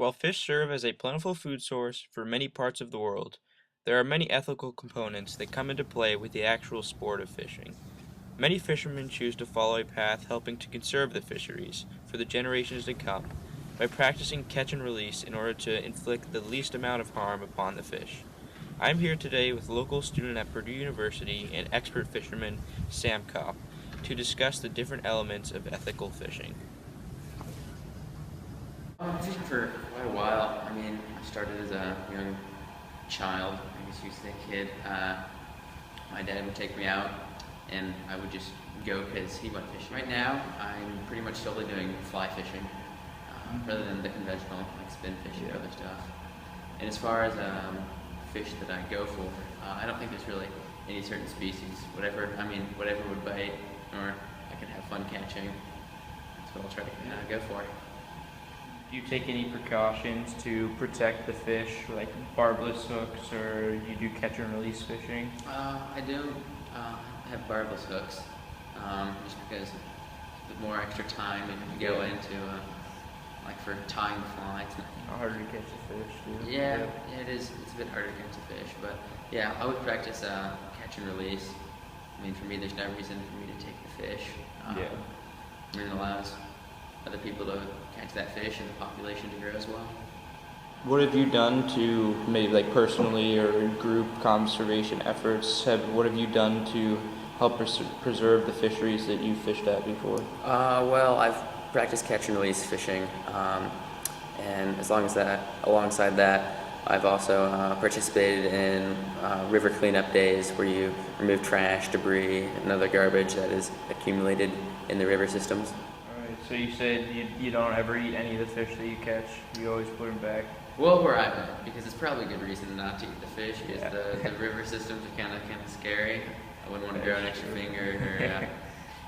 While fish serve as a plentiful food source for many parts of the world, there are many ethical components that come into play with the actual sport of fishing. Many fishermen choose to follow a path helping to conserve the fisheries for the generations to come by practicing catch and release in order to inflict the least amount of harm upon the fish. I'm here today with local student at Purdue University and expert fisherman Sam Kopp to discuss the different elements of ethical fishing. I've been fishing for quite a while. I started as a young child, I guess you could say kid. My dad would take me out, and I would just go because he went fishing. Right now, I'm pretty much solely doing fly fishing, rather than the conventional, like spin fishing or other stuff. And as far as fish that I go for, I don't think there's really any certain species. Whatever would bite, or I can have fun catching. That's what I'll try to go for. Do you take any precautions to protect the fish, like barbless hooks, or you do catch and release fishing? I do have barbless hooks, just because the more extra time you go into, like for tying the fly. It's Harder to catch a fish, too. yeah, it is. It's a bit harder to catch a fish, but yeah, I would practice catch and release. For me, there's no reason for me to take the fish. It allows other people to catch that fish and the population to grow as well. What have you done to maybe like personally or group conservation efforts? What have you done to help preserve the fisheries that you fished at before? Well, I've practiced catch and release fishing, and alongside that, I've also participated in river cleanup days where you remove trash, debris, and other garbage that is accumulated in the river systems. Alright, so you said you don't ever eat any of the fish that you catch, you always put them back? Well, where I'm at, because it's probably a good reason not to eat the fish, because Yeah. the river systems are kind of scary. I wouldn't want to grow an extra finger or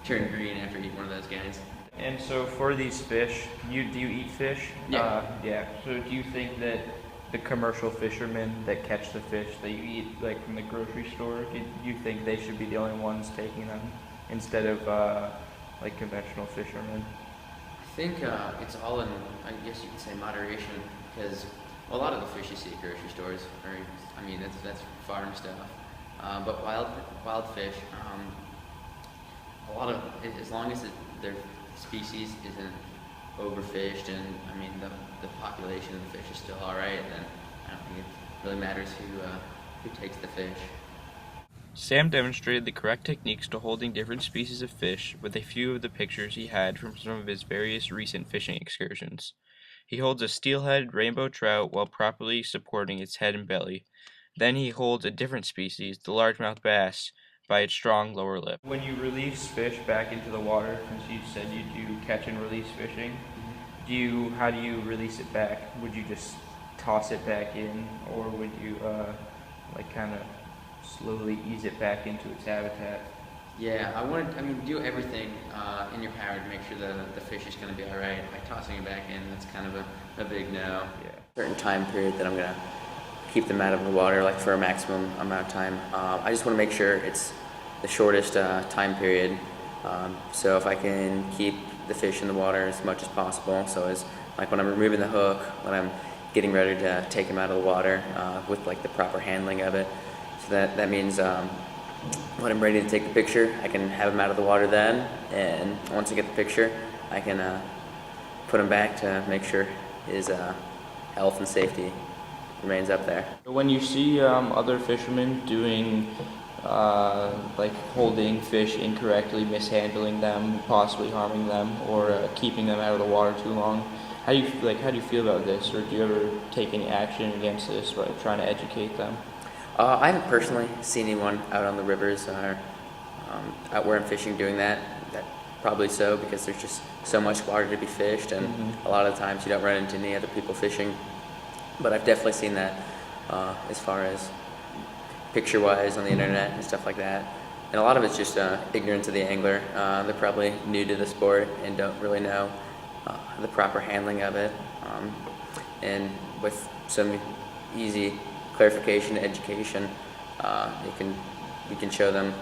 turn green after eating one of those guys. And so for these fish, do you eat fish? Yeah. Yeah. So do you think that the commercial fishermen that catch the fish that you eat, like from the grocery store, do you think they should be the only ones taking them instead of like conventional fishermen? I think it's all in, I guess you could say, moderation, because a lot of the fish you see at grocery stores are, that's farm stuff. But wild fish, a lot of, as long as their species isn't overfished and the population of the fish is still all right, then I don't think it really matters who takes the fish. Sam demonstrated the correct techniques to holding different species of fish with a few of the pictures he had from some of his various recent fishing excursions. He holds a steelhead rainbow trout while properly supporting its head and belly. Then he holds a different species, the largemouth bass, by its strong lower lip. When you release fish back into the water, since you said you do catch and release fishing, how do you release it back? Would you just toss it back in, or would you like kind of slowly ease it back into its habitat? Yeah, do everything in your power to make sure the fish is going to be all right. By tossing it back in, that's kind of a big no. Yeah. Certain time period that I'm going to keep them out of the water, like for a maximum amount of time. I just want to make sure it's the shortest time period. So if I can keep the fish in the water as much as possible, so as like when I'm removing the hook, when I'm getting ready to take them out of the water with like the proper handling of it. So that means when I'm ready to take the picture, I can have them out of the water then, and once I get the picture, I can put them back to make sure his health and safety remains up there. When you see other fishermen doing like holding fish incorrectly, mishandling them, possibly harming them, or keeping them out of the water too long, how do you feel about this, or do you ever take any action against this, by trying to educate them? I haven't personally seen anyone out on the rivers or out where I'm fishing doing that. That probably so, because there's just so much water to be fished, and a lot of the times you don't run into any other people fishing. But I've definitely seen that as far as picture-wise on the internet and stuff like that. And a lot of it's just ignorance of the angler. They're probably new to the sport and don't really know the proper handling of it. And with some easy clarification, education, we can show them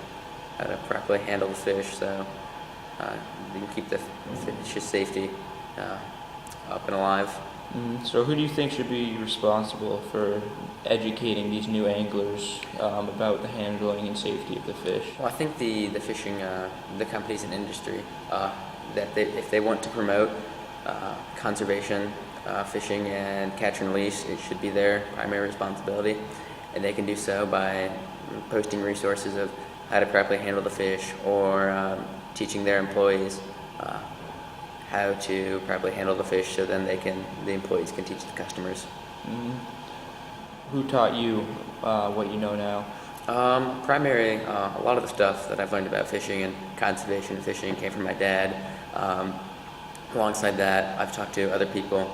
how to properly handle the fish, so they can keep the fish's safety up and alive. So who do you think should be responsible for educating these new anglers about the handling and safety of the fish? Well, I think the fishing, the companies and industry, that if they want to promote conservation, fishing and catch and release, it should be their primary responsibility, and they can do so by posting resources of how to properly handle the fish, or teaching their employees how to properly handle the fish, so then the employees can teach the customers. Who taught you what you know now? A lot of the stuff that I've learned about fishing and conservation of fishing came from my dad. Alongside that, I've talked to other people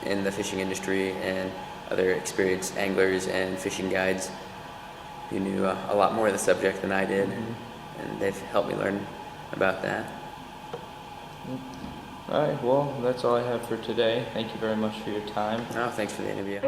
in the fishing industry and other experienced anglers and fishing guides who knew a lot more of the subject than I did, and they've helped me learn about that. All right, well, that's all I have for today. Thank you very much for your time. Oh, thanks for the interview.